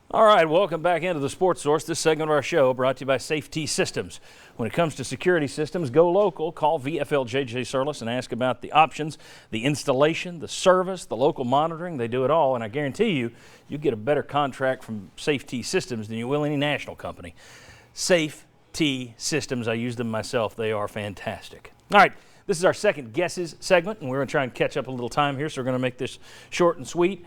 All right, welcome back into the Sports Source. This segment of our show brought to you by Safety Systems. When it comes to security systems, go local. Call VFL JJ Surlis and ask about the options, the installation, the service, the local monitoring. They do it all, and I guarantee you, you get a better contract from Safety Systems than you will any national company. Safety Systems, I use them myself. They are fantastic. All right, this is our second guesses segment, and we're going to try and catch up a little time here, so we're going to make this short and sweet.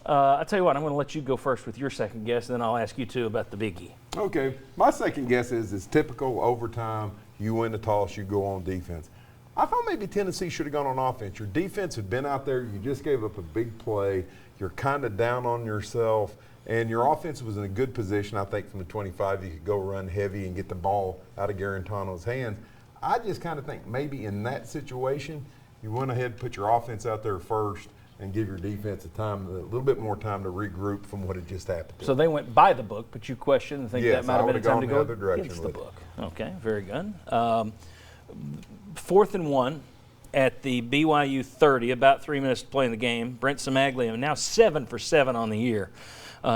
I'll tell you what, I'm going to let you go first with your second guess, and then I'll ask you two about the biggie. Okay. My second guess is it's typical overtime. You win the toss, you go on defense. I thought maybe Tennessee should have gone on offense. Your defense had been out there. You just gave up a big play. You're kind of down on yourself, and your offense was in a good position. I think from the 25, you could go run heavy and get the ball out of Garantano's hands. I just kind of think maybe in that situation, you went ahead and put your offense out there first and give your defense a little bit more time to regroup from what had just happened. So they went by the book, but you question and think Yes, that might have been a time to go the other direction against the with it. book. Okay, very good. 4th and 1 at the BYU 30, about 3 minutes to play in the game. Brent Samaglia now 7 for 7 on the year.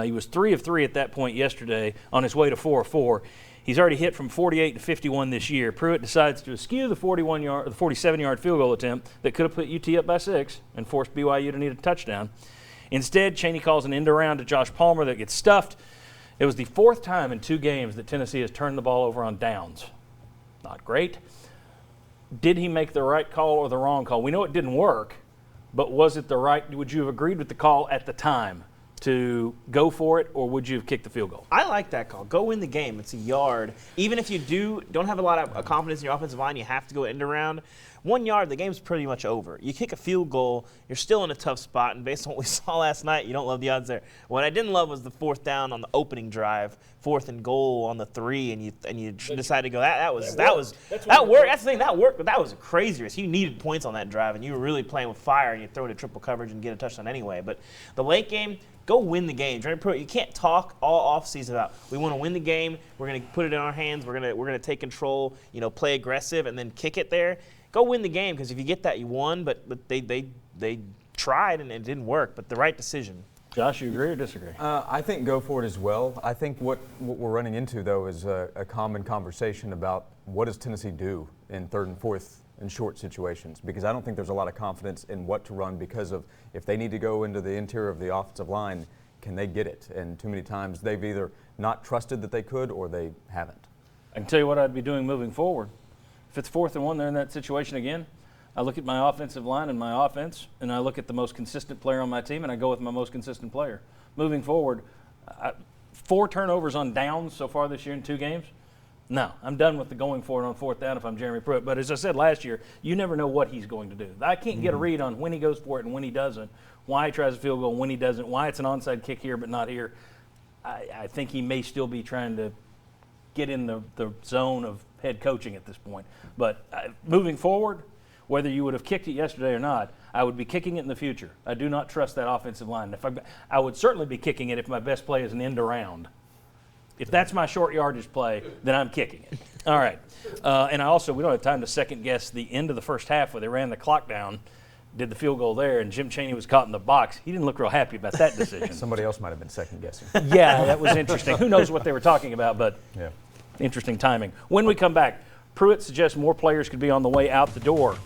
He was 3 of 3 at that point yesterday, on his way to 4 of 4. He's already hit from 48 to 51 this year. Pruitt decides to eschew the 47-yard field goal attempt that could have put UT up by 6 and forced BYU to need a touchdown. Instead, Chaney calls an end around to Josh Palmer that gets stuffed. It was the 4th time in 2 games that Tennessee has turned the ball over on downs. Not great. Did he make the right call or the wrong call? We know it didn't work, but was it the right? Would you have agreed with the call at the time to go for it, or would you have kicked the field goal? I like that call. Go win the game. It's a yard. Even if you don't have a lot of confidence in your offensive line, you have to go end around. 1 yard, the game's pretty much over. You kick a field goal, you're still in a tough spot, and based on what we saw last night, you don't love the odds there. What I didn't love was the 4th down on the opening drive, 4th and goal on the 3, and you decided to go. That worked. That's the thing. That worked, but that was a crazy risk. You needed points on that drive, and you were really playing with fire, and you throw it to triple coverage and get a touchdown anyway. But the late game, go win the game. You can't talk all offseason about we want to win the game. We're going to put it in our hands. We're going to take control. Play aggressive and then kick it there. Go win the game, because if you get that, you won. But they tried and it didn't work. But the right decision. Josh, you agree or disagree? I think go for it as well. I think what we're running into, though, is a common conversation about what does Tennessee do in 3rd and 4th in short situations, because I don't think there's a lot of confidence in what to run because of if they need to go into the interior of the offensive line, can they get it? And too many times they've either not trusted that they could or they haven't. I can tell you what I'd be doing moving forward. If it's 4th and 1, they're in that situation again, I look at my offensive line and my offense, and I look at the most consistent player on my team, and I go with my most consistent player. Moving forward, 4 turnovers on downs so far this year in 2 games. No, I'm done with the going for it on 4th down if I'm Jeremy Pruitt. But as I said last year, you never know what he's going to do. I can't get a read on when he goes for it and when he doesn't, why he tries a field goal and when he doesn't, why it's an onside kick here but not here. I think he may still be trying to get in the zone of head coaching at this point. But moving forward, whether you would have kicked it yesterday or not, I would be kicking it in the future. I do not trust that offensive line. I would certainly be kicking it if my best play is an end around. If that's my short yardage play, then I'm kicking it. All right. And we don't have time to second guess the end of the first half where they ran the clock down, did the field goal there, and Jim Chaney was caught in the box. He didn't look real happy about that decision. Somebody else might have been second guessing. Yeah, that was interesting. Who knows what they were talking about, but interesting timing. When we come back, Pruitt suggests more players could be on the way out the door.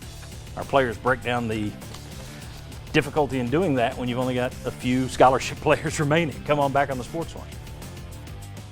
Our players break down the difficulty in doing that when you've only got a few scholarship players remaining. Come on back on the Sports Line.